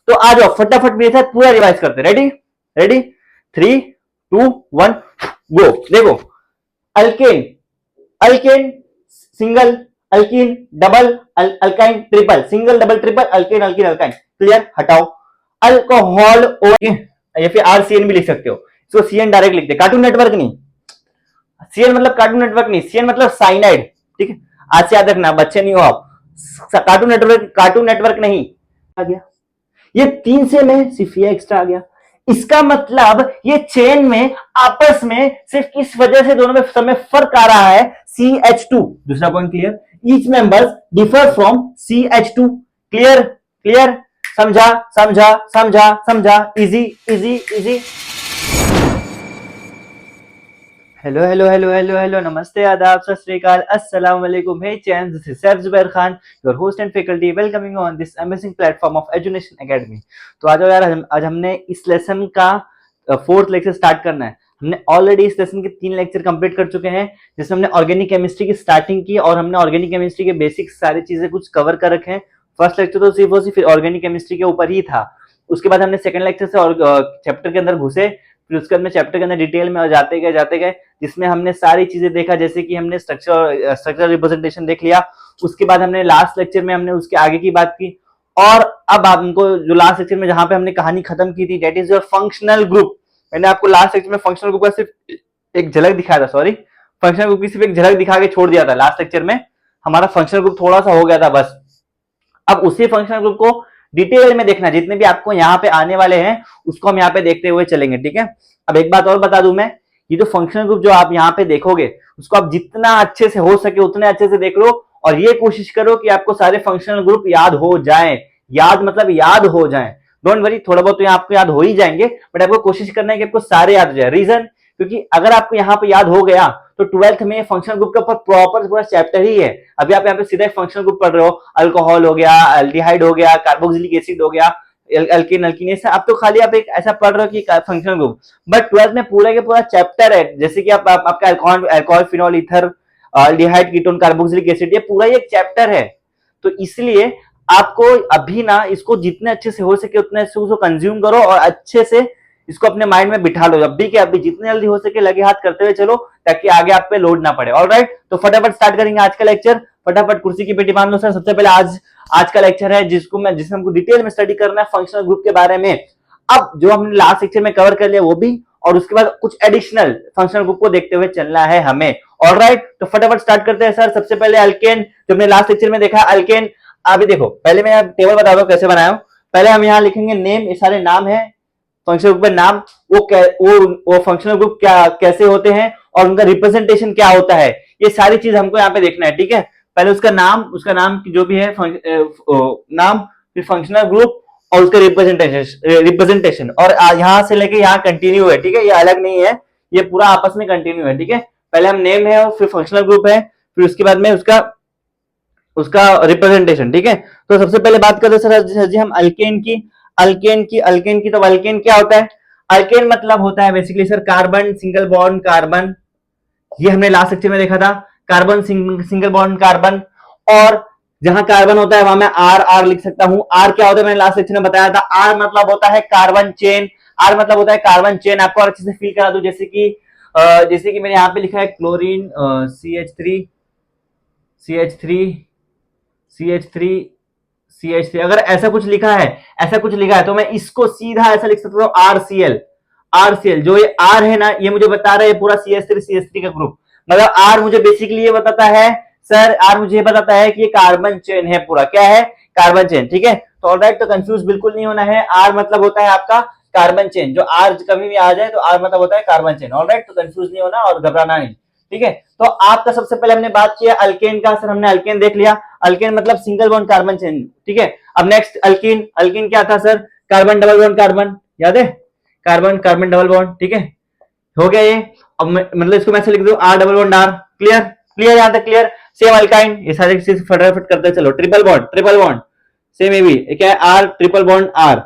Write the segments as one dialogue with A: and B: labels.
A: तो आ जाओ फटाफट मेरे साथ पूरा रिवाइज करते। रेडी रेडी 3 2 1 गो। देखो alkane, alkane single, alkyne double, alkyne triple, single double triple, alkane alkene alkyne. Clear, हटाओ। अल्कोहल या फिर आरसीएन भी लिख सकते हो, इसको सीएन डायरेक्ट लिखते, कार्टून नेटवर्क नहीं, सीएन मतलब कार्टून नेटवर्क नहीं, सीएन मतलब साइनाइड। ठीक है, आज से याद रखना, बच्चे नहीं हो आप। कार्टून नेटवर्क नहीं आ गया, ये 3 से में सिर्फ ये एक्स्ट्रा आ गया। इसका मतलब ये चेन में आपस में सिर्फ इस वजह से दोनों में समय फर्क आ रहा है, CH2। दूसरा point clear, each members differ from CH2। Clear clear, समझा समझा समझा समझा, easy easy easy. Hello hello hello hello hello, नमस्ते, आदाब, सत श्री अकाल, अस्सलाम वालेकुम। Hey chain, this is sir Zubair Khan, your host and faculty, welcoming on this amazing platform of Edunation academy. तो आ जाओ यार, आज हमने इस लेसन का 4th लेक्चर स्टार्ट करना है। हमने ऑलरेडी इस लेसन के 3 लेक्चर कंप्लीट कर चुके हैं, जिसमें हमने ऑर्गेनिक केमिस्ट्री की स्टार्टिंग की और हमने ऑर्गेनिक केमिस्ट्री के बेसिक सारी चीजें कुछ कवर कर रखे हैं। फर्स्ट लेक्चर तो सिर्फ और सिर्फ ऑर्गेनिक केमिस्ट्री के ऊपर ही था। उसके बाद हमने सेकंड लेक्चर से और चैप्टर के अंदर घुसे, फिर उसके बाद में चैप्टर के अंदर डिटेल में जाते गए, जिसमें हमने सारी चीजें देखा, जैसे कि हमने स्ट्रक्चर रिप्रेजेंटेशन देख लिया। उसके बाद हमने लास्ट लेक्चर में हमने उसके आगे की बात की, और अब आपको जो लास्ट लेक्चर में जहां पे हमने कहानी खत्म की थी, that is your functional group. मैंने आपको लास्ट लेक्चर में फंक्शनल ग्रुप का सिर्फ एक झलक दिखाया था, सॉरी, फंक्शनल ग्रुप की सिर्फ एक झलक दिखा के छोड़ दिया था। लास्ट लेक्चर में हमारा फंक्शनल ग्रुप थोड़ा सा हो गया था बस। अब उसी फंक्शनल ग्रुप को डिटेल में देखना, जितने भी आपको यहाँ पे आने वाले हैं उसको हम यहाँ पे देखते हुए चलेंगे। ठीक है, अब एक बात और बता दूं मैं, ये जो फंक्शनल ग्रुप जो आप यहाँ पे देखोगे, उसको आप जितना अच्छे से हो सके उतने अच्छे से देख लो, और ये कोशिश करो कि आपको सारे फंक्शनल ग्रुप याद हो जाएं। याद मतलब याद हो जाएं, डोंट वरी, थोड़ा बहुत तो यहाँ आपको याद हो ही जाएंगे, बट आपको कोशिश करना है कि आपको सारे याद हो जाए। रीजन, क्योंकि अगर आपको यहाँ पे याद हो गया तो 12th में फंक्शनल ग्रुप के ऊपर प्रॉपर पूरा चैप्टर ही है। अभी आप यहाँ पे सीधा फंक्शनल ग्रुप पढ़ रहे हो, अल्कोहल हो गया, एल्डिहाइड हो गया, कार्बोक्सिलिक एसिड हो गया, अल्किन अल्किन, अब तो खाली आप एक ऐसा पढ़ रहे हो कि फंक्शनल ग्रुप, बट 12th में पूरा के पूरा चैप्टर है। जैसे कि आपका alcohol phenol ether aldehyde ketone carboxylic acid, ये पूरा ही एक चैप्टर है। तो इसलिए आपको अभी ना इसको जितने अच्छे से हो सके उतने अच्छे से उसको कंज्यूम करो और अच्छे से इसको अपने माइंड में बिठा लो। अभी के अभी जितने जल्दी हो सके लगे हाथ करते हुए चलो, ताकि आगे आप पे लोड ना पड़े। ऑलराइट, तो फटाफट स्टार्ट करेंगे आज का लेक्चर। फटाफट कुर्सी की पेटी बांध लो सर। सबसे पहले आज का लेक्चर है जिसमें हमको डिटेल में स्टडी करना है फंक्शनल ग्रुप के बारे में। अब जो हमने लास्ट लेक्चर में कवर कर लिया वो भी, और उसके बाद कुछ एडिशनल फंक्शनल ग्रुप को देखते हुए चलना है हमें। ऑलराइट, तो फटाफट स्टार्ट करते हैं सर। सबसे पहले अल्केन, जो हमने लास्ट लेक्चर में देखा अल्केन। अभी देखो, पहले मैं टेबल बता दो कैसे बनाया हूं। पहले हम यहाँ लिखेंगे नेम, ये सारे नाम है फंक्शनल ग्रुप में, नाम, वो फंक्शनल ग्रुप क्या कैसे होते हैं और उनका रिप्रेजेंटेशन क्या होता है, ये सारी चीज हमको यहाँ पे देखना है। ठीक है, पहले उसका नाम जो भी है नाम, फिर फंक्शनल ग्रुप और उसका रिप्रेजेंटेशन, और यहाँ से लेके यहाँ कंटिन्यू है। ठीक है, ये अलग नहीं है, ये पूरा आपस में कंटिन्यू है। ठीक है, पहले हम नेम है और फिर फंक्शनल ग्रुप है, फिर उसके बाद में उसका रिप्रेजेंटेशन। ठीक है, तो सबसे पहले बात करते हैं सर जी हम अल्केन की। तो अल्केन क्या होता है? अल्केन मतलब होता है basically sir carbon single bond carbon, ये हमने लास्ट लेक्चर में देखा था, कार्बन सिंगल बॉन्ड कार्बन। और जहां कार्बन होता है वहां मैं आर लिख सकता हूं। आर क्या होता है, मैंने लास्ट लेक्चर में बताया था, आर मतलब होता है कार्बन चेन। आर मतलब होता है कार्बन चेन। आपको और अच्छे से फील करा दूं, जैसे कि मैंने यहाँ पे लिखा है क्लोरीन CH3, अगर ऐसा कुछ लिखा है तो मैं इसको सीधा ऐसा लिख सकता हूँ RCl। जो ये R है ना, ये मुझे बता रहा है पूरा CH3 का ग्रुप। मतलब R मुझे बेसिकली ये बताता है सर, R मुझे बताता है कि ये कार्बन चेन है पूरा। क्या है? Carbon chain. ठीक है, तो ऑलराइट, तो कंफ्यूज बिल्कुल नहीं होना है। R मतलब होता है आपका कार्बन चेन, जो R कभी भी आ जाए तो R मतलब होता है कार्बन चेन। ऑलराइट, तो कंफ्यूज नहीं होना और घबराना नहीं। ठीक है, तो आपका सबसे पहले हमने बात किया अल्केन का। सर हमने अल्केन देख लिया, अल्केन मतलब सिंगल बॉन्ड कार्बन चेन। ठीक है, अब नेक्स्ट अल्कीन क्या था sir? Carbon double bond carbon, याद है? Carbon double bond. ठीक है, हो गया ये। अब मतलब इसको मैं लिख दूं R double bond R। Clear यहां तक क्लियर? सेम अल्काइन, ये सारी चीज फटाफट करते चलो। ट्रिपल बॉन्ड सेम, ये भी क्या है? R triple bond R।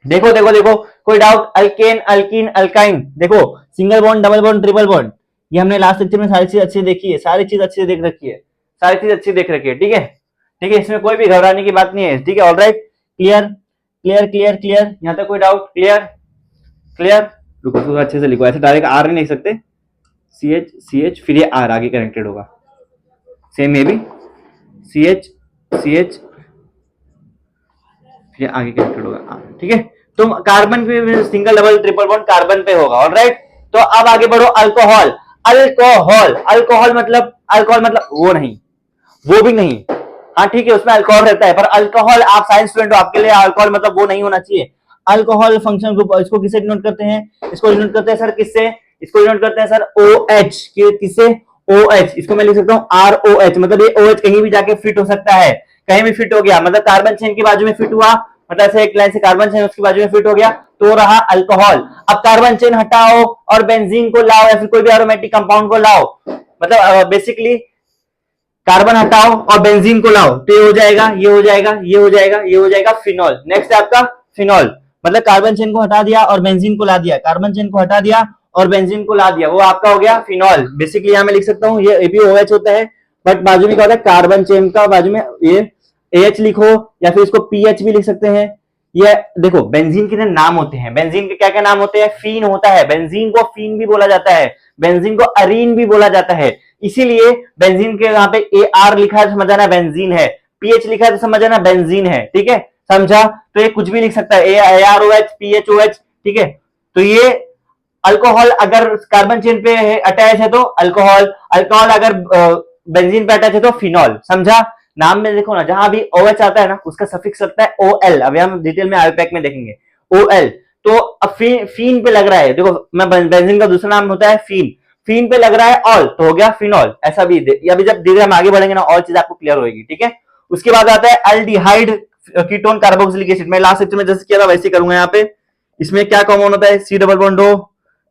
A: देखो कोई डाउट? अल्केन अल्कीन अल्काइन, देखो single bond double bond triple bond, ये हमने लास्ट लेक्चर में सारी चीज अच्छी देखी है, सारी चीज अच्छी देख रखी है। ठीक है, इसमें कोई भी घबराने की बात नहीं है। ठीक है, ऑलराइट, क्लियर क्लियर क्लियर, यहां तक कोई डाउट? Clear clear. रुको थोड़ा अच्छे से लिखो, ऐसे डायरेक्ट आर नहीं लिख सकते, सी एच फिर ये आर आगे कनेक्टेड होगा, सेम ये भी सी एच फिर आगे कनेक्टेड होगा, ठीक है। तो कार्बन पे single double triple bond carbon पे होगा, ऑलराइट। तो अब आगे बढ़ो, अल्कोहल। अल्कोहल अल्कोहल मतलब वो नहीं, वो भी नहीं, हाँ ठीक है, उसमें अल्कोहल रहता है, पर अल्कोहल, आप साइंस स्टूडेंट हो, आपके लिए अल्कोहल मतलब वो नहीं होना चाहिए। अल्कोहल फंक्शन ग्रुप, इसको किससे डिनोट करते हैं? इसको डिनोट करते हैं सर किससे? इसको डिनोट करते हैं सर OH, किससे? OH। इसको मैं लिख सकता हूं ROH, मतलब ये OH कहीं भी जाके फिट हो सकता है, कहीं भी फिट हो गया, मतलब कार्बन चेन के बाजू में फिट हुआ, मतलब ऐसे एक लाइन से कार्बन चेन उसके बाजू में फिट हो गया, तो रहा अल्कोहल। अब कार्बन चेन हटाओ और बेंजीन को लाओ, या फिर कोई भी एरोमेटिक कंपाउंड को लाओ, मतलब बेसिकली कार्बन हटाओ और बेंजीन को लाओ, तो ये हो जाएगा, ये हो जाएगा, ये हो जाएगा, ये हो जाएगा फिनॉल। नेक्स्ट है आपका फिनॉल, मतलब कार्बन चेन को हटा दिया और बेंजीन को ला दिया, कार्बन चेन को हटा दिया और बेंजीन को ला दिया, वो आपका हो गया फिनॉल। बेसिकली यहां मैं लिख सकता हूं ये भी OH होता है, बट बाजू में क्या होता है, कार्बन चेन का बाजू में ये AH लिखो, या फिर इसको PH भी लिख सकते हैं। ये देखो बेंजीन के नाम होते हैं, बेंजीन के क्या क्या नाम होते हैं? फीन होता है, बेंजीन को फीन भी बोला जाता है, बेंजीन को अरीन भी बोला जाता है, इसीलिए बेंजीन के यहाँ पे AR लिखा है तो समझ आना बेंजीन है, PH लिखा है तो समझ आना बेंजीन है, ठीक है, समझा। तो ये कुछ भी लिख सकता है, AROH PHOH, ठीक है। तो ये अल्कोहल अगर कार्बन चेन पे अटैच है तो अल्कोहल, अल्कोहल अगर बेंजीन पे अटैच है तो फिनॉल, समझा। नाम में देखो ना, जहां भी OH आता है ना, उसका सफिक्स लगता है OL, अभी हम डिटेल में आयोपैक में देखेंगे OL। तो अब फीन पे लग रहा है, देखो मैं बेंजीन का दूसरा नाम होता है फीन, फीन पे लग रहा है ऑल, तो हो गया फिनॉल, ऐसा भी अभी जब धीरे हम आगे बढ़ेंगे ना, और चीज आपको क्लियर होगी, ठीक है। उसके बाद आता है अल्डिहाइड कीटोन कार्बोक्सिलिक एसिड, मैं लास्ट सेक्शन में जैसे किया था वैसे करूंगा यहाँ पे। इसमें क्या कॉमन होता है? C double bond O,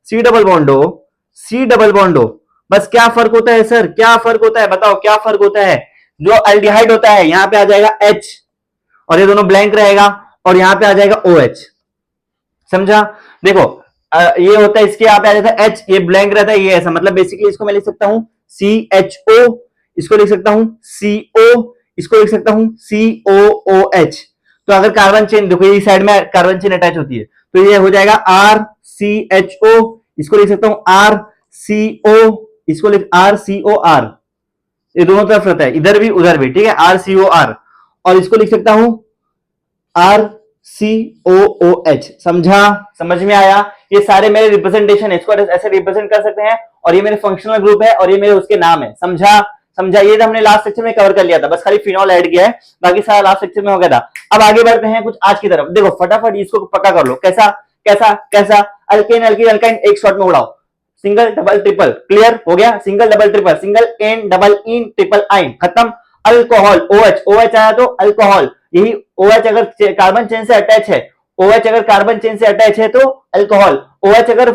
A: C double bond O, C double bond O, बस क्या फर्क होता है सर? क्या फर्क होता है बताओ, क्या फर्क होता है? जो अल्डिहाइड होता है यहां पे आ जाएगा H, और ये दोनों ब्लैंक रहेगा, और यहां पे आ जाएगा OH, समझा। देखो ये होता है, इसके यहाँ पे आ जाता है H, ये ब्लैंक रहता है, ये ऐसा, मतलब बेसिकली इसको मैं लिख सकता हूं CHO, इसको लिख सकता हूं CO, इसको लिख सकता हूं COOH। तो अगर कार्बन चेन देखो ये साइड में कार्बन चेन अटैच होती है, तो ये हो जाएगा RCHO, इसको लिख सकता हूं RCO, इसको लिख RCOR, ये दोनों तरफ रहता है, इधर भी उधर भी, ठीक है, RCOR। और इसको लिख सकता हूं RCOOH, समझा, समझ में आया। ये सारे मेरे रिप्रेजेंटेशन है, इसको ऐसे रिप्रेजेंट कर सकते हैं, और ये मेरे फंक्शनल ग्रुप है, और ये मेरे उसके नाम है, समझा समझा। ये तो हमने लास्ट सेक्शन में कवर कर लिया था, बस खाली फिनॉल ऐड किया है, बाकी सारा लास्ट सेक्शन में हो गया था। अब आगे बढ़ते हैं कुछ आज की तरफ। देखो फटाफट इसको पक्का कर लो, कैसा कैसा कैसा? अल्केन अल्कीन अल्काइन एक शॉट में उड़ाओ, सिंगल डबल ट्रिपल, क्लियर हो गया, single double triple, single ane double ene triple yne, खत्म। अल्कोहल OH, OH आया तो अल्कोहल, यही OH अगर कार्बन चेन से अटैच है, OH अगर कार्बन चेन से अटैच है तो अल्कोहल, OH अगर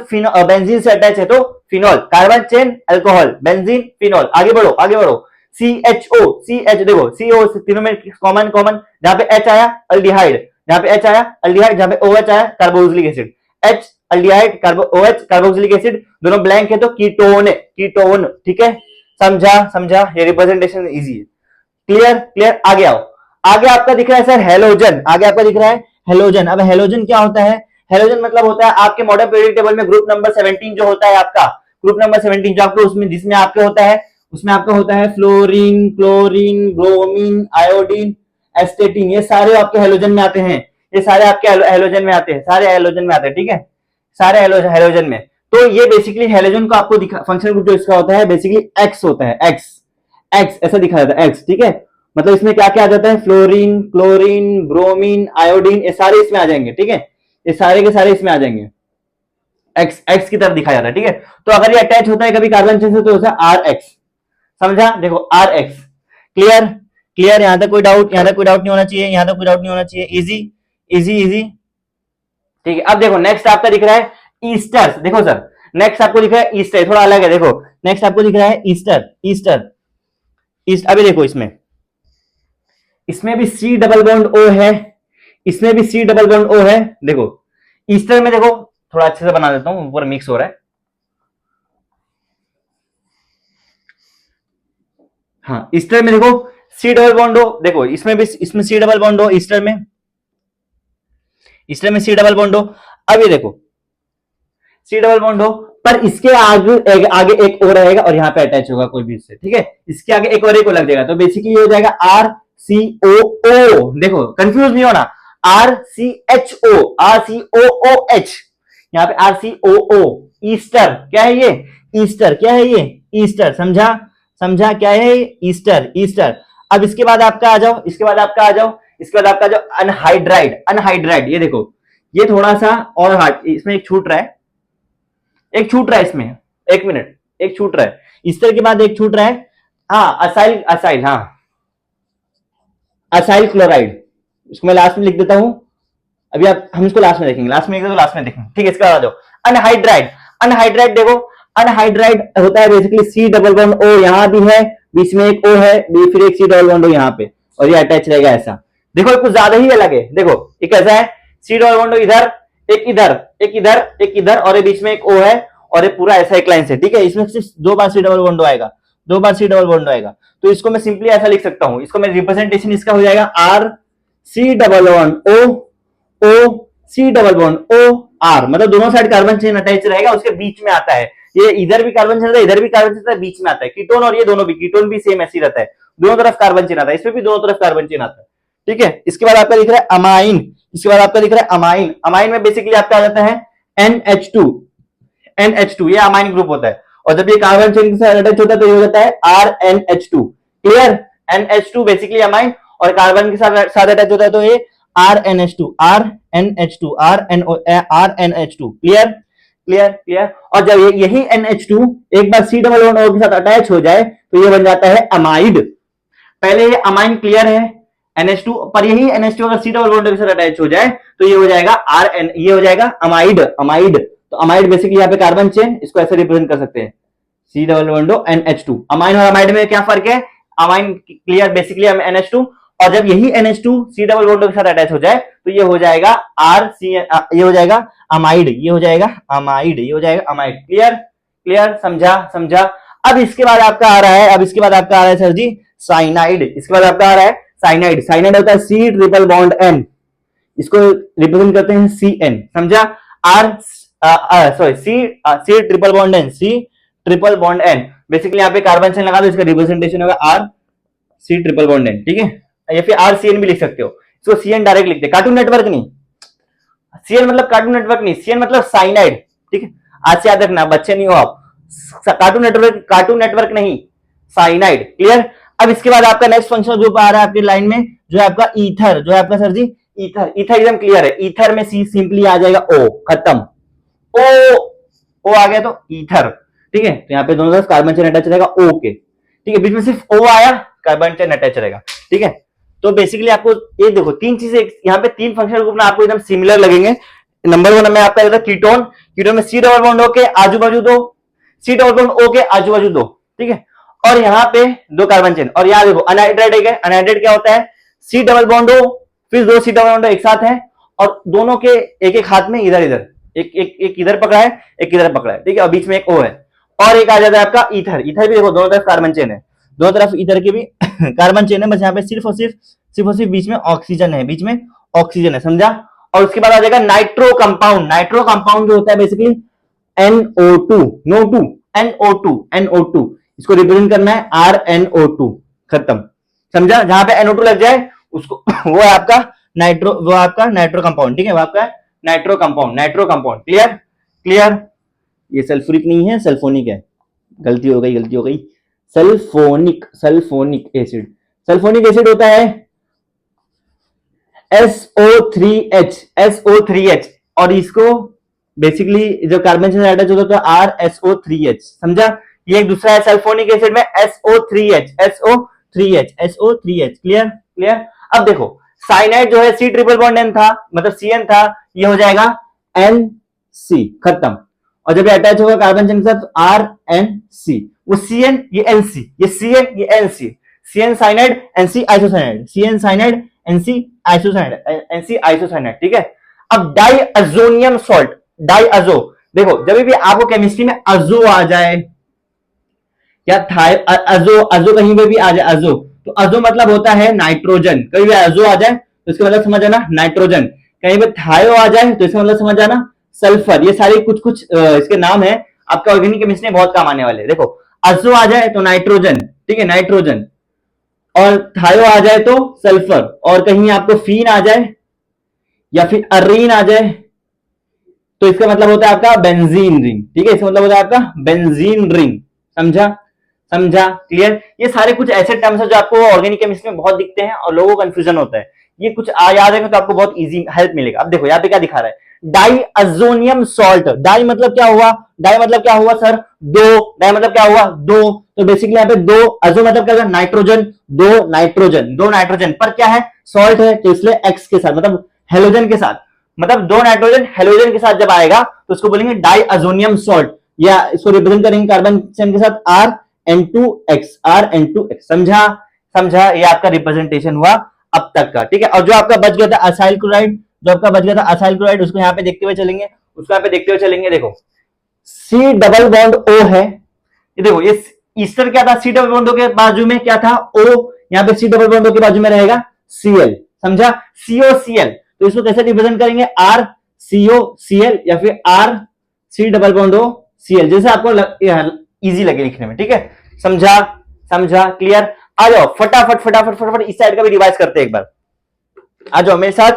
A: बेंजीन से अटैच है तो phenol, carbon chain alcohol, benzene phenol. आगे बढ़ो आगे बढ़ो, CHO, CH देखो CO तीनों में कॉमन कॉमन, जहां पे H आया अल्डिहाइड, जहां पे H आया अल्डिहाइड, जहां पे OH आया carboxylic acid, H aldehyde OH carboxylic acid, दोनों ब्लैंक है तो कीटोन है, कीटोन, ठीक है, समझा समझा। ये रिप्रेजेंटेशन इजी है, क्लियर क्लियर। आगे आओ, आगे आपका दिख रहा है सर हेलोजन, आगे आपका दिख रहा है हेलोजन। अब हेलोजन क्या होता है? हेलोजन मतलब होता है आपके मॉडर्न पीरियोडिक टेबल में ग्रुप नंबर 17 जो होता है आपका, ग्रुप नंबर 17 जो आपको उसमें जिसमें आपके होता है, उसमें आपका होता है फ्लोरीन, क्लोरीन, ब्रोमीन, आयोडीन, एस्टेटिन, ये सारे आपके हेलोजन में आते हैं, ये सारे आपके हेलोजन में आते हैं, सारे हेलोजन में आते हैं, ठीक है, सारे हेलोजन में। तो ये बेसिकली हेलोजन को आपको फंक्शनल ग्रुप जो इसका होता है बेसिकली एक्स होता है, एक्स एक्स ऐसा दिखा जाता है एक्स, ठीक है। मतलब इसमें क्या क्या आ जाता है? फ्लोरीन, क्लोरीन, ब्रोमीन, आयोडीन, ये सारे इसमें आ जाएंगे, ठीक है, ये सारे के सारे इसमें आ जाएंगे, एक्स एक्स की तरफ दिखाया जाता है, ठीक है। तो अगर ये अटैच होता है कभी कार्बन चेन से तो होता है RX, समझा। देखो RX, क्लियर क्लियर, यहां तक कोई डाउट? यहां तक कोई डाउट नहीं होना चाहिए, यहां तक कोई डाउट नहीं होना चाहिए, इजी इजी इजी, ठीक है। अब देखो नेक्स्ट आपका दिख रहा है ईस्टर, देखो सर नेक्स्ट आपको दिख रहा है ईस्टर, थोड़ा अलग है, देखो नेक्स्ट आपको दिख रहा है ईस्टर, ईस्टर ईस्ट। अभी देखो इसमें, इसमें भी C डबल बॉन्ड O है, इसमें भी C डबल बॉन्ड O है, देखो ईस्टर में देखो थोड़ा अच्छे से बना देता हूं, ऊपर मिक्स हो रहा है, हाँ ईस्टर में देखो C डबल बॉन्ड O, देखो इसमें भी, इसमें C double bond O Easter में, ईस्टर में सी डबल बॉन्ड हो। अब ये देखो सी डबल बॉन्ड हो, पर इसके आगे एक और रहेगा और यहाँ पे अटैच होगा कोई भी इससे, ठीक है। इसके आगे एक और एक लग जाएगा, तो बेसिकली हो जाएगा आर सी ओ ओ। देखो कंफ्यूज नहीं होना, R C H O, R C O O H, यहाँ पे are C O O. Easter क्या है ये, ईस्टर क्या है ये, ईस्टर। समझा, समझा क्या है ये, ईस्टर, ईस्टर। अब इसके बाद आपका आ जाओ, इसके बाद आपका आ जाओ, इसके बाद आपका जो अनहाइड्राइड, अनहाइड्राइड, ये देखो ये थोड़ा सा और हार्ड, इसमें एक छूट रहा है, एक छूट रहा है इसमें, एक मिनट, एक छूट रहा है, ईस्टर के बाद एक छूट रहा है। हाँ असाइल, असाइल, हाँ असाइल क्लोराइड, इसको मैं लास्ट में लिख देता हूं। अभी आप हम इसको लास्ट में देखेंगे, लास्ट में तो लास्ट में देखेंगे, ठीक है। इसके बाद आ जाओ अनहाइड्राइड। अनहाइड्राइड देखो, अनहाइड्राइड होता है basically C double bond O, यहां भी है, बीच में एक ओ है, फिर एक सी डबल बॉन्ड ओ यहाँ पे, और ये अटैच रहेगा ऐसा। देखो कुछ ज्यादा ही अलग है, देखो ये कैसा है, सी डबल बॉन्ड ओ इधर, एक इधर, एक इधर, एक इधर, और ये बीच में एक ओ है, और ये पूरा ऐसा एक लाइन से, ठीक है। इसमें सिर्फ 2 बार सी डबल बॉन्ड आएगा, 2 बार सी डबल बॉन्ड आएगा। तो इसको मैं सिंपली ऐसा लिख सकता हूं, इसको मैं रिप्रेजेंटेशन इसका हो जाएगा R C double bond O, O C double bond O R, मतलब दोनों साइड कार्बन चेन अटैच रहेगा, उसके बीच में आता है, ये इधर भी कार्बन चेन रहता है, इधर भी कार्बन चेन रहता है, बीच में आता है कीटोन, और ये दोनों भी कीटोन भी सेम ऐसी रहता है, दोनों तरफ कार्बन चेन आता है, इसमें भी दोनों तरफ कार्बन चेन आता है, ठीक है। इसके बाद आपका दिख रहा है अमाइन, इसके बाद आपका दिख रहा है अमाइन। अमाइन में बेसिकली आपका आ जाता है NH2, NH2 ये अमाइन ग्रुप होता है, और जब ये कार्बन चेन के साथ अटैच होता है तो ये हो जाता है RNH2, clear. NH2 basically amine, और कार्बन के साथ अटैच होता है तो ये RNH2, RNH2, RNH2, clear, clear, clear. और जब यही NH2 एक बार सी डबल बॉन्ड ओ के साथ अटैच हो जाए तो ये बन जाता है अमाइड। पहले ये अमाइन क्लियर है NH2, पर यही NH2 अगर सी डबल बॉन्ड के साथ अटैच हो जाए तो ये हो जाएगा RN, ये हो जाएगा अमाइड, अमाइड। तो अमाइड बेसिकली यहाँ पे कार्बन चेन, इसको ऐसे रिप्रेजेंट कर सकते हैं, C double bond NH2। Amine और अमाइड में क्या फर्क है, अमाइन क्लियर बेसिकली NH2, और जब यही NH2 सी डबल बॉन्ड के साथ अटैच हो जाए तो ये हो जाएगा ये हो जाएगा अमाइड, ये हो जाएगा अमाइड, ये हो जाएगा अमाइड, क्लियर, क्लियर, समझा, समझा। अब इसके बाद आपका आ रहा है, अब इसके बाद आपका आ रहा है सर जी साइनाइड। इसके बाद आपका आ रहा है साइनाइड। साइनाइड होता है सी ट्रिपल बॉन्ड एन, इसको रिप्रेजेंट करते हैं CN, समझा। R sorry C triple bond N, C triple bond N, basically यहाँ पे कार्बन चेन लगा दो, इसका रिप्रेजेंटेशन होगा R C triple bond N, ठीक है। या फिर RCN भी लिख सकते हो, इसको CN डायरेक्ट लिखते हैं, कार्टून नेटवर्क नहीं, CN मतलब कार्टून नेटवर्क नहीं, CN मतलब साइनाइड, ठीक है। आज से याद रखना, बच्चे नहीं हो आप, कार्टून नेटवर्क, कार्टून नेटवर्क नहीं, साइनाइड, क्लियर। अब इसके बाद आपका नेक्स्ट फंक्शनल ग्रुप आ रहा है आपकी लाइन में, जो है आपका ईथर, जो है आपका सर जी ईथर। ईथर एकदम क्लियर है, ईथर में सी सिंपली आ जाएगा O, खत्म, O आ गया तो ईथर, ठीक है। तो यहाँ पे दोनों तरफ कार्बन चेन अटैच रहेगा O के, ठीक है, बीच में सिर्फ O आया, कार्बन चेन अटैच रहेगा, ठीक है। तो बेसिकली आपको ये देखो तीन चीजें यहाँ पे, तीन फंक्शनल ग्रुप ना आपको एकदम सिमिलर लगेंगे। नंबर 1 में आपका कीटोन, कीटोन में सी डबल बॉन्ड O के आजू बाजू दो, सी डबल बॉन्ड O के आजू बाजू दो, ठीक है। और यहाँ पे 2 कार्बन चेन, और यहाँ देखो अनहाइड्राइड है, अनहाइड्राइड क्या होता है, सी डबल बॉन्ड O फिर 2 सी डबल बॉन्ड O एक साथ है, और दोनों के एक एक हाथ में इधर इधर, एक इधर पकड़ा है, एक इधर पकड़ा है, ठीक है, और बीच में एक O है, और एक आ जाता है आपका ईथर। ईथर भी देखो दोनों तरफ कार्बन चेन है, दोनों तरफ ईथर की भी कार्बन चेन है, बस यहाँ पे सिर्फ और सिर्फ बीच में ऑक्सीजन है, बीच में ऑक्सीजन है, समझा। और उसके बाद आ जाएगा नाइट्रो कंपाउंड। नाइट्रो कंपाउंड जो होता है basically NO2, NO2, NO2, NO2, इसको रिप्रेजेंट करना है RNO2, खत्म, समझा। जहां पे NO2 लग जाए उसको वो है आपका नाइट्रो, वो आपका नाइट्रो कंपाउंड, ठीक है, वो आपका nitro compound, nitro compound, clear, clear. ये सल्फ्यूरिक नहीं है, सल्फोनिक है, गलती हो गई, गलती हो गई, sulphonic, sulphonic acid. Sulphonic acid होता है SO3H, SO3H, और इसको बेसिकली जो कार्बन चेन अटैच होता है RSO3H, समझा। ये एक दूसरा है सल्फोनिक एसिड में SO3H, SO3H, SO3H, clear, clear. अब देखो साइनाइड जो है सी ट्रिपल बॉन्ड N था, मतलब CN था, ये हो जाएगा NC, खत्म। और जब ये अटैच होगा कार्बन चेन के साथ RNC, वो CN ये NC, ये CN ये NC, CN cyanide NC isocyanide, CN cyanide NC isocyanide, NC isocyanide, ठीक है। अब डाइअजोनियम सॉल्ट, डाइअजो, देखो जब भी आपको केमिस्ट्री में अजो आ जाए या अजो, अजो कहीं पे भी आ जाए, अजो, तो अजो मतलब होता है नाइट्रोजन, कहीं भी अजो आ जाए तो इसका मतलब समझ आना नाइट्रोजन। कहीं पे थायो आ जाए तो इसका मतलब समझ जाना सल्फर। ये सारे कुछ कुछ इसके नाम है, आपका ऑर्गेनिक केमिस्ट्री में बहुत काम आने वाले। देखो अजो आ जाए तो नाइट्रोजन, ठीक है नाइट्रोजन, और थायो आ जाए तो सल्फर, और कहीं आपको फीन आ जाए या फिर अरीन आ जाए तो इसका मतलब होता है आपका बेंजीन रिंग, ठीक है, इसका मतलब होता है आपका बेंजीन रिंग। समझा? समझा? क्लियर? ये सारे कुछ ऐसे टर्म्स है जो आपको ऑर्गेनिक केमिस्ट्री में बहुत दिखते हैं और लोगों को कंफ्यूजन होता है। ये कुछ याद है तो आपको बहुत इजी हेल्प मिलेगा। अब देखो यहाँ पे क्या दिखा रहा है, डाई अजोनियम सॉल्ट। डाई मतलब क्या हुआ? डाई मतलब क्या हुआ सर? दो। डाई मतलब क्या हुआ? दो। तो बेसिकली यहाँ पे दो, अजो मतलब क्या हुआ? नाइट्रोजन, दो नाइट्रोजन, दो नाइट्रोजन पर क्या है? सॉल्ट है, तो इसलिए एक्स के साथ मतलब हेलोजन के साथ, मतलब दो नाइट्रोजन हेलोजन के साथ जब आएगा तो उसको बोलेंगे डाई अजोनियम सॉल्ट, या इसको रिप्रेजेंट करेंगे कार्बन चेन के साथ आर N2X, आर N2X। समझा? समझा? ये आपका रिप्रेजेंटेशन हुआ अब तक का, ठीक है। और जो आपका बच गया था असाइल क्लोराइड, जो आपका बच गया था असाइल क्लोराइड, उसको यहाँ पे देखते हुए चलेंगे, उसको यहाँ पे देखते हुए चलेंगे। देखो सी डबल बॉन्ड ओ है, ये देखो ये ईस्टर क्या था? सी डबल बॉन्ड के बाजू में क्या था? ओ। यहाँ पे सी डबल बॉन्ड के बाजू में रहेगा Cl। समझा? COCl। तो इसको कैसे रिप्रेजेंट करेंगे? आर COCl या फिर R C double bond O Cl, जैसे आपको इजी लगे लिखने में, ठीक है। समझा? समझा? क्लियर? आ जाओ फटाफट फटाफट फटाफट इस साइड का भी रिवाइज करते हैं एक बार। आ जाओ मेरे साथ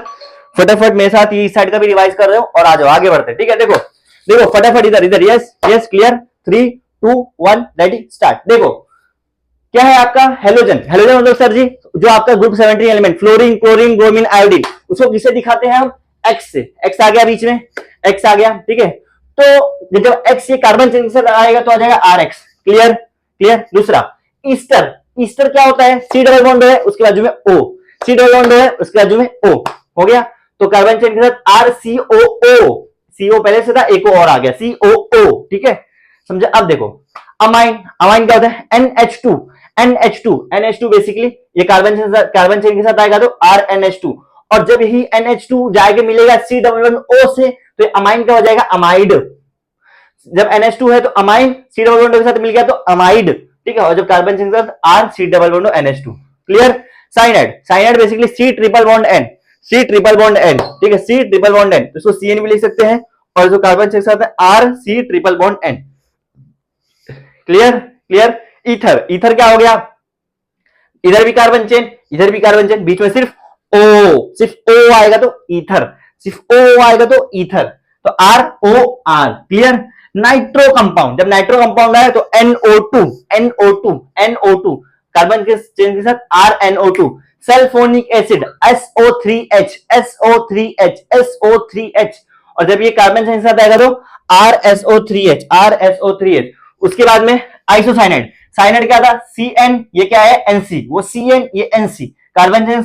A: फटाफट, मेरे साथ ये इस साइड का भी रिवाइज कर रहे हो, और आ जाओ आगे बढ़ते हैं, ठीक है। देखो देखो फटाफट इधर इधर, yes yes clear, 3 2 1 ready start. देखो क्या है आपका हेलोजन। हेलोजन मतलब सर जी जो आपका group 17 element fluorine chlorine bromine iodine, उसको किससे दिखाते हैं हम? एक्स से। एक्स आ गया बीच में, एक्स आ गया, ठीक है। तो जब एक्स ये कार्बन चेन के साथ आएगा तो आ जाएगा आर एक्स। क्लियर? क्लियर? दूसरा ईस्टर। ईस्टर क्या होता है? सी डबल बॉन्ड है उसके बाजू में ओ, सी डबल बॉन्ड है उसके बाजू में ओ, हो गया। तो कार्बन चेन के साथ आर सी ओ ओ, सी ओ पहले से था, एक और आ गया सी ओ ओ, ठीक है। समझे? अब देखो अमाइन। अमाइन क्या होता है? NH2। NH2 बेसिकली ये कार्बन चेन के साथ आएगा तो RNH2, और जब यही NH2 जाएगा मिलेगा सी डबल बॉन्ड ओ से तो अमाइन क्या हो जाएगा? अमाइड। जब NH2 है तो अमाइन, सी डबल बॉन्ड के साथ मिल गया तो अमाइड, ठीक है। और जब कार्बन चेन के साथ R C double bond NH2। Clear? Cyanide. Cyanide basically C triple bond N, C triple bond N, ठीक है, सी ट्रिपल बॉन्ड एन, इसको CN भी लिख सकते हैं, और जो कार्बन चेन के साथ है R C triple bond N. Clear? Clear? Ether. Ether क्या हो गया? इधर भी कार्बन चेन, इधर भी कार्बन चेन, बीच में सिर्फ ओ आएगा तो ईथर, सिर्फ ओ आएगा तो ईथर, तो ROR। क्लियर? Nitro compound. जब नाइट्रो कंपाउंड आए तो NO2 कार्बन के चेन के साथ RNO2। Sulphonic acid SO3H। और जब ये कार्बन चेन के साथ आएगा तो RSO3H। उसके बाद में आइसोसाइनाइड। साइनाइड क्या था? CN, ये क्या है? NC, वो CN ये NC, कार्बन चेन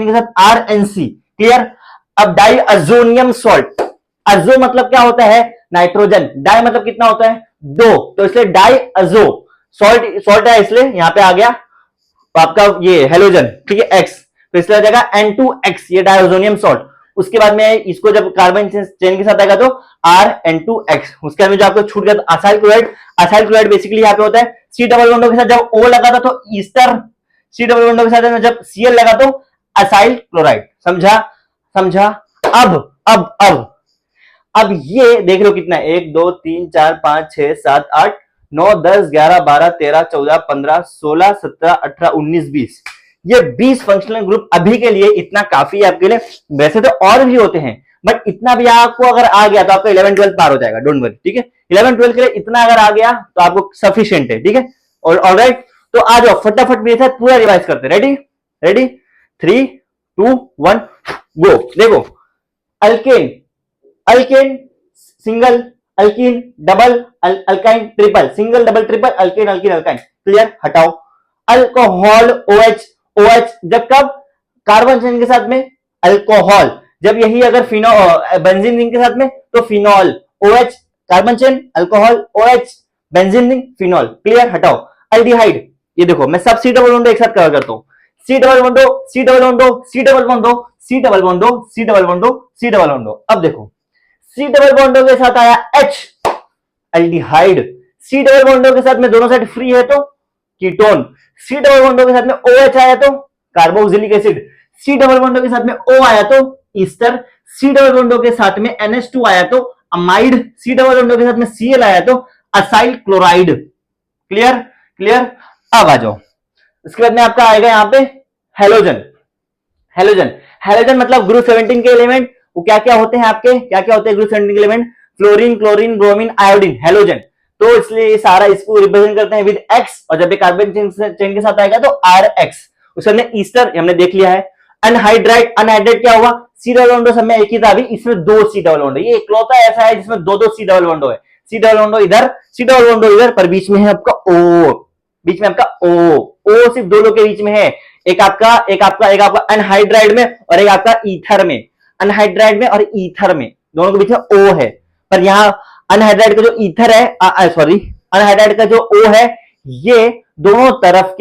A: के साथ RNC। क्लियर? अब डाई अजोनियम सॉल्ट। अजो मतलब क्या होता है? नाइट्रोजन। डाई मतलब कितना होता है? दो, तो इसलिए डाई अजो सॉल्ट है, इसलिए यहां पे आ गया तो आपका ये हेलोजन, ठीक है, X, तो इसलिए आ जाएगा N2X, ये डाइओजोनियम सॉल्ट। उसके बाद में इसको जब कार्बन चेन के साथ आएगा तो RN2X। उसके बाद में जो आपको छूट गया acyl chloride. Acyl chloride basically यहाँ पे होता है सी डबल बॉन्ड के साथ जब O लगा था तो ईस्टर, सी डबल बॉन्ड के साथ जब Cl लगा तो असाइल क्लोराइड। समझा? समझा? अब ये देख लो कितना है, 1 2 3 4 5 6 7 8 9 10 11 12 13 14 15 16 17 18 19 20, ये 20 फंक्शनल ग्रुप अभी के लिए इतना काफी है आपके लिए। वैसे तो और भी होते हैं, बट इतना भी आपको अगर आ गया तो आपका 11 12 पार हो जाएगा, डोंट वरी, ठीक है। 11 12 के लिए इतना अगर आ गया तो आपको सफिशिएंट है, ठीक है। और ऑलराइट, तो आ जाओ फटाफट मेरे साथ पूरा रिवाइज करते हैं। रेडी? रेडी? 3 2 1 गो। देखो alkane, alkane single, alkyne double, alkyne triple, single double triple, alkane alkene alkyne. Clear? हटाओ। अल्कोहल OH, OH जब कब? कार्बन चेन के साथ में अल्कोहल, जब यही अगर फिनोल बेंजीन रिंग के साथ में तो phenol, OH carbon chain alcohol, OH benzene ring phenol. Clear? हटाओ। अल्डिहाइड, ये देखो मैं सब सी डबल बॉन्ड एक साथ कवर करता हूं, C double बॉन्डो, C double बॉन्डो, C double बॉन्डो, C double बॉन्डो, C double बॉन्डो, C double बॉन्डो। अब देखो सी डबल बॉन्डो के साथ आया H, अल्डिहाइड। सी डबल बॉन्डो के साथ में दोनों साइड फ्री है तो कीटोन। सी डबल बॉन्डो के साथ में OH आया तो कार्बोक्सिलिक एसिड। सी डबल बॉन्डो के साथ में O आया तो ईस्टर, सी डबल बॉन्डो के साथ में NH2 आया तो अमाइड, सी डबल बॉन्डो के साथ में Cl आया तो असाइल क्लोराइड। Clear clear. अब आ जाओ, इसके बाद में आपका आएगा यहां पे हेलोजन। हेलोजन, हेलोजन मतलब ग्रुप 17 के एलिमेंट। वो क्या क्या होते हैं आपके, क्या क्या होते हैं ग्रुप 17 के element? Fluorine, chlorine, bromine, iodine, halogen. तो इसलिए ये सारा इसको रिप्रेजेंट करते हैं विद एक्स, और जब ये कार्बन चेन के साथ आएगा तो RX। उसके हमने ईस्टर हमने देख लिया है। अनहाइड्राइड, अनहाइड्राइड क्या हुआ? सी डबल बॉन्ड सब में एक ही था, अभी इसमें दो सी डबल बॉन्ड है। ये इकलौता ऐसा है जिसमें दो दो सी डबल बॉन्ड है। सी डबल बॉन्ड इधर, सी डबल बॉन्ड इधर, पर बीच में है आपका O, बीच में आपका O सिर्फ दो लोग के बीच में है। एक आपका अनहाइड्राइड में और एक आपका ईथर में। अनहाइड्राइड में और ईथर में दोनों के बीच में O है, पर यहाँ अनहाइड्राइड का जो ईथर है, सॉरी, अनहाइड्राइड का जो O है, ये दोनों तरफ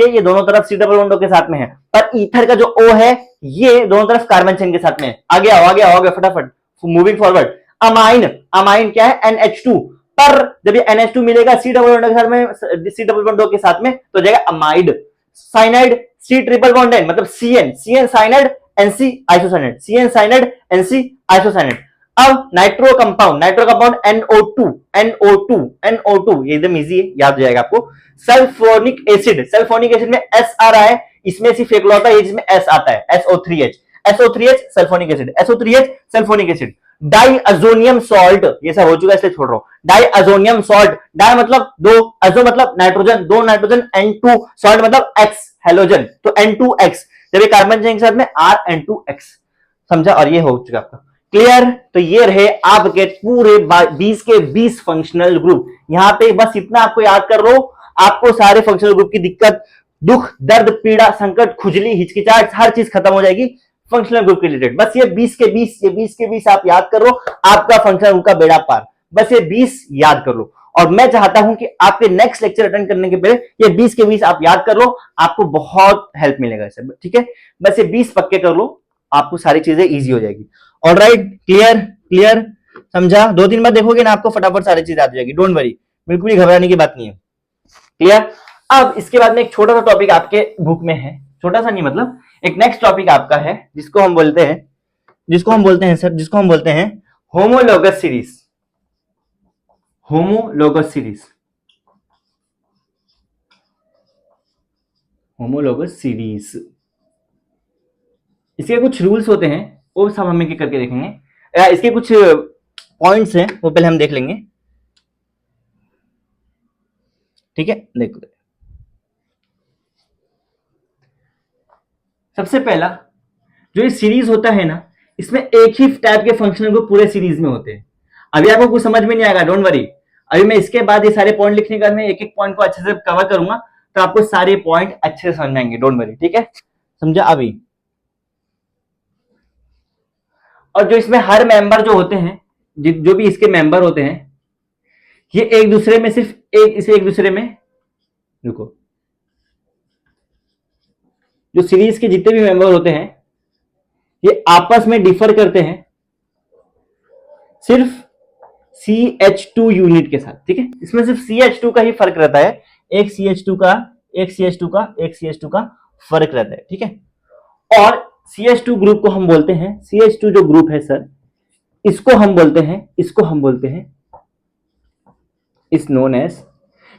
A: सी डबल बॉन्ड के साथ में है, पर ईथर का जो O है ये दोनों तरफ कार्बन चेन के साथ में है। आगे आओ फटाफट, मूविंग फॉरवर्ड। अमाइन, अमाइन क्या है? NH2, पर जब ये NH2 मिलेगा सी डबल बॉन्ड के साथ में, सी डबल बॉन्ड के साथ में, तो जाएगा amide. Cyanide, C triple bond है मतलब CN cyanide, NC isocyanide, CN cyanide, NC isocyanide. अब नाइट्रो कंपाउंड NO2, ये एकदम इजी है, याद हो जाएगा आपको। सल्फोनिक एसिड में S आ रहा है, इसमें सिर्फ इकलौता है जिसमें S आता है, SO3H sulphonic acid, SO3H sulphonic acid. Diazonium salt, ये सब हो चुका है इसलिए छोड़ रहा हूं। डाइअजोनियम सॉल्ट, डाई मतलब दो, अजो मतलब नाइट्रोजन, दो नाइट्रोजन, N2, सॉल्ट मतलब X, हेलोजन, तो N2X। जब ये कार्बन चेन के साथ में RN2X, समझा? और ये हो चुका आपका क्लियर। तो ये रहे आपके पूरे 20 के 20 फंक्शनल ग्रुप। यहां पे बस इतना आपको याद कर लो, आपको सारे फंक्शनल ग्रुप की दिक्कत, दुख, दर्द, पीड़ा, संकट, खुजली, हिचकिचाहट, हर चीज खत्म हो जाएगी फंक्शनल ग्रुप के रिलेटेड। बस ये 20 के 20 आप याद कर लो, आपका फंक्शनल ग्रुप का बेड़ा पार। बस ये 20 याद कर लो, और मैं चाहता हूं कि आपके नेक्स्ट लेक्चर अटेंड करने के पहले ये 20 के 20 आप याद कर लो, आपको बहुत हेल्प मिलेगा इससे। ठीक है, बस ये 20 पक्के कर लो, आपको सारी चीजें इजी हो जाएगी। ऑलराइट, क्लियर, समझा? 2-3 बार देखोगे ना, आपको फटाफट सारी चीज आ जाएगी, डोंट वरी, बिल्कुल ही घबराने की बात नहीं है। क्लियर। अब इसके बाद में एक छोटा सा टॉपिक आपके बुक में है, छोटा सा नहीं मतलब एक नेक्स्ट टॉपिक आपका है, जिसको हम बोलते हैं होमोलोगस सीरीज। होमोलोगस सीरीज, इसके कुछ रूल्स होते हैं, वो सब हम एक करके देखेंगे। इसके कुछ पॉइंट्स हैं, वो पहले हम देख लेंगे। ठीक है, देखो सबसे पहला जो ये सीरीज होता है ना, इसमें एक ही टाइप के फंक्शनल ग्रुप पूरे सीरीज में होते हैं। अभी आपको कुछ समझ में नहीं आएगा, डोंट वरी। अभी मैं इसके बाद ये सारे पॉइंट लिखने का मैं एक एक पॉइंट को अच्छे से कवर करूंगा, तो आपको सारे पॉइंट अच्छे से समझ में आएंगे, डोंट वरी। ठीक है, समझा? अभी और जो इसमें हर मेंबर जो होते हैं, जो भी इसके मेंबर होते हैं, ये एक दूसरे में एक दूसरे में, रुको, जो सीरीज के जितने भी मेंबर होते हैं ये आपस में डिफर करते हैं सिर्फ CH2 यूनिट के साथ। ठीक है, इसमें सिर्फ CH2 का ही फर्क रहता है, एक CH2 का फर्क रहता है। ठीक है, और CH2 ग्रुप को हम बोलते हैं, CH2 जो ग्रुप है सर, इसको हम बोलते हैं इज नोन एज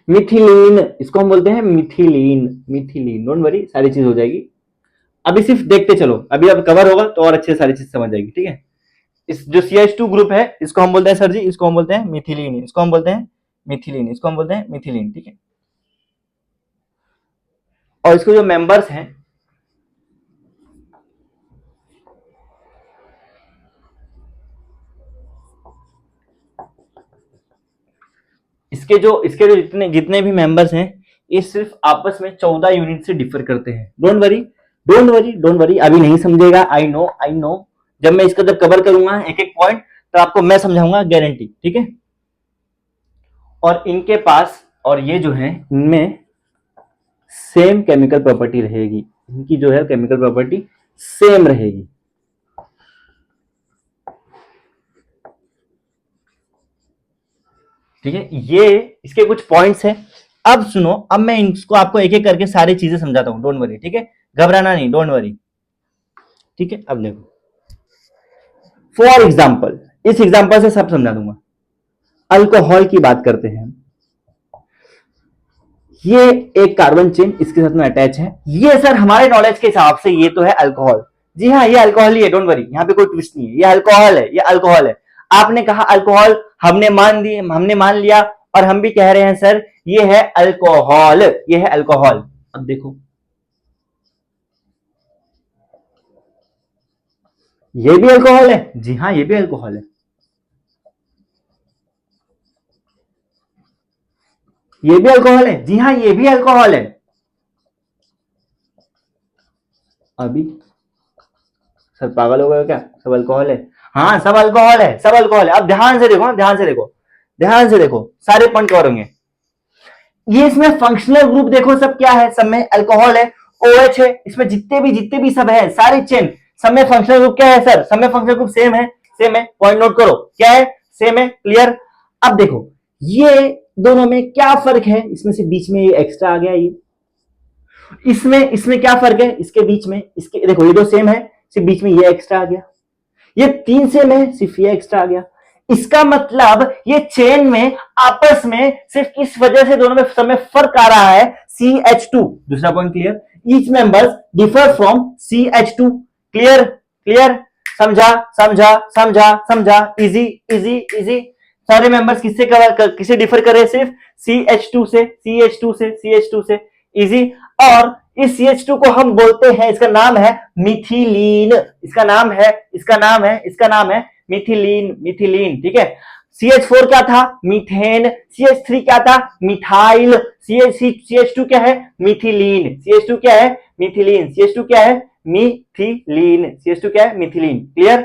A: मिथिलीन। इसको हम बोलते हैं मिथिलीन। डोंट वरी, सारी चीज हो जाएगी। अभी सिर्फ देखते चलो, अभी अब कवर होगा तो और अच्छे सारी चीज समझ जाएगी। ठीक है, इस जो CH2 ग्रुप है इसको हम बोलते हैं सर जी, इसको हम बोलते हैं मिथिलीन, इसको हम बोलते हैं मिथिलीन। ठीक है, और इसको जो मेंबर्स हैं, इसके जो जितने भी मेंबर्स हैं, ये सिर्फ आपस में 14 यूनिट से डिफर करते हैं। डोंट वरी, अभी नहीं समझेगा, आई नो। जब मैं इसका कवर करूंगा एक एक पॉइंट, तो आपको मैं समझाऊंगा, गारंटी। ठीक है, और इनके पास, और ये जो है इनमें सेम केमिकल प्रॉपर्टी रहेगी, इनकी जो है केमिकल प्रॉपर्टी सेम रहेगी। ठीक है, ये इसके कुछ पॉइंट्स हैं। अब सुनो, अब मैं इसको आपको एक एक करके सारी चीजें समझाता हूं, डोंट वरी। ठीक है, घबराना नहीं, डोंट वरी। ठीक है, अब देखो, फॉर एग्जाम्पल, इस एग्जाम्पल से सब समझा दूंगा। अल्कोहल की बात करते हैं, ये एक कार्बन चेन इसके साथ में अटैच है, ये सर हमारे नॉलेज के हिसाब से ये तो है अल्कोहल। जी हाँ, ये अल्कोहल ही है, डोंट वरी, यहाँ पे कोई ट्विस्ट नहीं है, ये अल्कोहल है, ये अल्कोहल है। आपने कहा अल्कोहल, हमने मान लिया, और हम भी कह रहे हैं सर ये है अल्कोहल, ये है अल्कोहल। अब देखो, ये भी अल्कोहल है, जी हाँ ये भी अल्कोहल है, ये भी अल्कोहल है, जी हाँ ये भी अल्कोहल है। अभी सर पागल हो गए हो क्या, सब अल्कोहल है? हाँ सब अल्कोहल है, सब अल्कोहल है। अब ध्यान से देखो, ध्यान से देखो, ध्यान से देखो, सारे पॉइंट कवर होंगे। ये इसमें फंक्शनल ग्रुप देखो सब क्या है, सब में अल्कोहल है, OH है, इसमें जितने भी सब है सारे चेन, सब में फंक्शनल ग्रुप क्या है सर, सब में फंक्शनल ग्रुप सेम है, सेम है, पॉइंट नोट करो क्या है, सेम है, क्लियर। अब देखो ये दोनों में क्या फर्क है, इसमें से बीच में ये एक्स्ट्रा आ गया, ये इसमें क्या फर्क है, इसके बीच में, इसके देखो ये दो सेम है, सिर्फ बीच में ये एक्स्ट्रा आ गया, ये तीन सेम है, सिर्फ ये एक्स्ट्रा आ गया। इसका मतलब ये चेन में आपस में सिर्फ इस वजह से दोनों में समय फर्क आ रहा है, CH2। दूसरा point clear, each members differ from CH2। Clear clear, समझा समझा समझा समझा, इजी इजी इजी। सारे मेंबर्स किससे डिफर करे, सिर्फ CH2 से, CH2 से, CH2 से, इजी। और इस CH2 को हम बोलते हैं, इसका नाम है मिथिलीन, इसका नाम है, इसका नाम है मिथिलीन, मिथिलीन, ठीक है। CH4 क्या था, मीथेन। CH3 क्या था, मिथाइल। CH2 क्या है, मिथिलीन। CH2 क्या है, मिथिलीन। CH2 क्या है, मिथिलीन। CH2 क्या है, मिथिलीन। Clear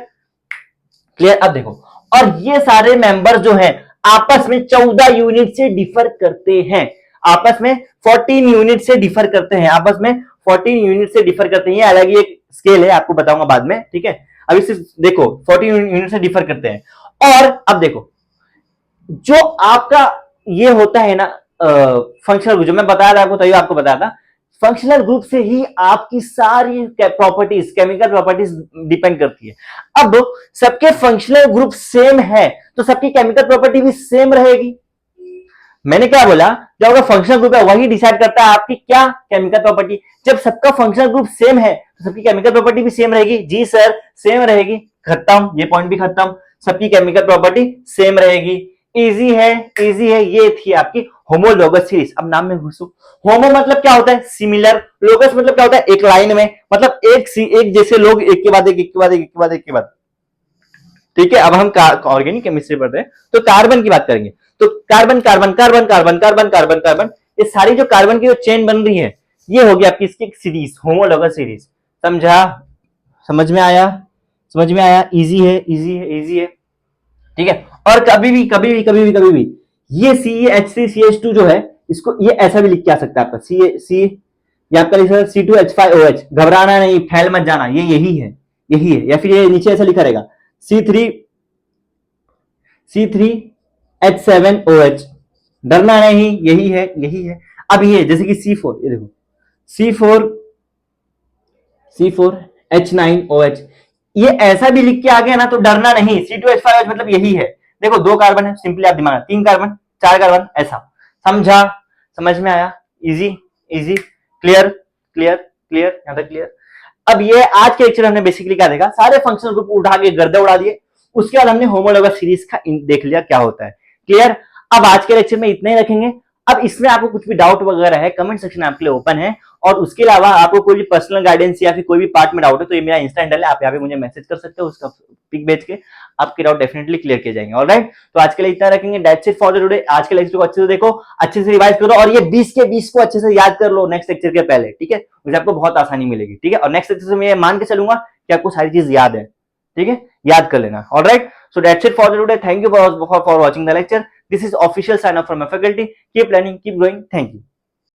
A: clear. अब देखो, और ये सारे मेंबर जो हैं आपस में 14 यूनिट से डिफर करते हैं, आपस में 14 यूनिट से डिफर करते हैं, आपस में 14 यूनिट से डिफर करते हैं। ये अलग ही एक स्केल है, आपको बताऊंगा बाद में, ठीक है। अभी सिर्फ देखो 14 यूनिट से डिफर करते हैं। और अब देखो जो आपका ये होता है ना फंक्शनल ग्रुप, जो मैं बताया था आपको, तभी आपको बताया था, फंक्शनल ग्रुप से ही आपकी सारी प्रॉपर्टीज, केमिकल प्रॉपर्टीज डिपेंड करती है। अब सबके फंक्शनल ग्रुप सेम है तो सबकी केमिकल प्रॉपर्टी भी सेम रहेगी। मैंने क्या बोला, जो आपका फंक्शनल ग्रुप है वही डिसाइड करता है आपकी क्या केमिकल प्रॉपर्टी। जब सबका फंक्शनल ग्रुप सेम है तो सबकी केमिकल प्रॉपर्टी भी सेम रहेगी। जी सर सेम रहेगी, खत्म, ये पॉइंट भी खत्म, सबकी केमिकल प्रॉपर्टी सेम रहेगी। इजी है, इजी है। ये थी आपकी होमोलोगस सीरीज। अब नाम में घुसो, होमो मतलब क्या होता है, सिमिलर, लोगस मतलब क्या होता है, एक लाइन में, मतलब एक जैसे लोग, एक के बाद एक, एक के बाद एक, एक के बाद एक के बाद, ठीक है। अब हम ऑर्गेनिक केमिस्ट्री पढ़ रहे हैं तो कार्बन की बात करेंगे। तो carbon carbon carbon carbon carbon carbon carbon, ये सारी जो कार्बन की जो चेन बन रही है, ये होगी आपकी इसकी सीरीज, होमोलोगस सीरीज। समझा, समझ में आया, समझ में आया। इजी है, इजी है, इजी है, ठीक है। और कभी भी ये CH3CH2 जो है, इसको ये ऐसा भी लिख के आ सकता है आपका सी, ये आपका लिख सकता है C2H5OH। घबराना नहीं, फैल मत जाना, ये यही है, यही है। या फिर ये नीचे ऐसा लिखा रहेगा C3H7OH। डरना नहीं, यही है, यही है। अब ये जैसे कि C4, ये देखो C4H9OH, ये ऐसा भी लिख के आ गया ना तो डरना नहीं। C2H5OH मतलब यही है। देखो दो कार्बन है, सिंपली आप दिमाग, तीन कार्बन, चार कार्बन, ऐसा। समझा, समझ में आया, easy easy, clear clear clear, यहां तक क्लियर। अब ये आज के लेक्चर हमने बेसिकली क्या देखा, सारे फंक्शनल ग्रुप उठा के गर्दे उड़ा दिए। उसके बाद हमने होमोलोगस सीरीज का देख लिया क्या होता है, क्लियर। अब आज के लेक्चर में इतना ही रखेंगे। अब इसमें आपको कुछ भी डाउट वगैरह है, कमेंट सेक्शन आपके लिए ओपन है। और उसके अलावा आपको कोई भी पर्सनल गाइडेंस या फिर कोई भी पार्ट में डाउट है तो ये मेरा इंस्टा हैंडल है, आप यहाँ पे मुझे मैसेज कर सकते हो, उसका पिक भेज के आपके डाउट डेफिनेटली क्लियर किए जाएंगे। ऑलराइट, तो आज के लिए इतना रखेंगे। That's it for today. आज के लेक्चर को अच्छे से देखो, अच्छे से रिवाइज करो, और ये 20 के 20 को अच्छे से याद कर लो नेक्स्ट लेक्चर के पहले, ठीक है। मुझे आपको बहुत आसानी मिलेगी, ठीक है। और नेक्स्ट लेक्चर से मैं मान के चलूंगा कि आपको सारी चीज याद है, ठीक है, याद कर लेना। Alright, so that's it for today. Thank you for watching the lecture. This is official sign off from my faculty. Keep learning, keep growing. Thank you.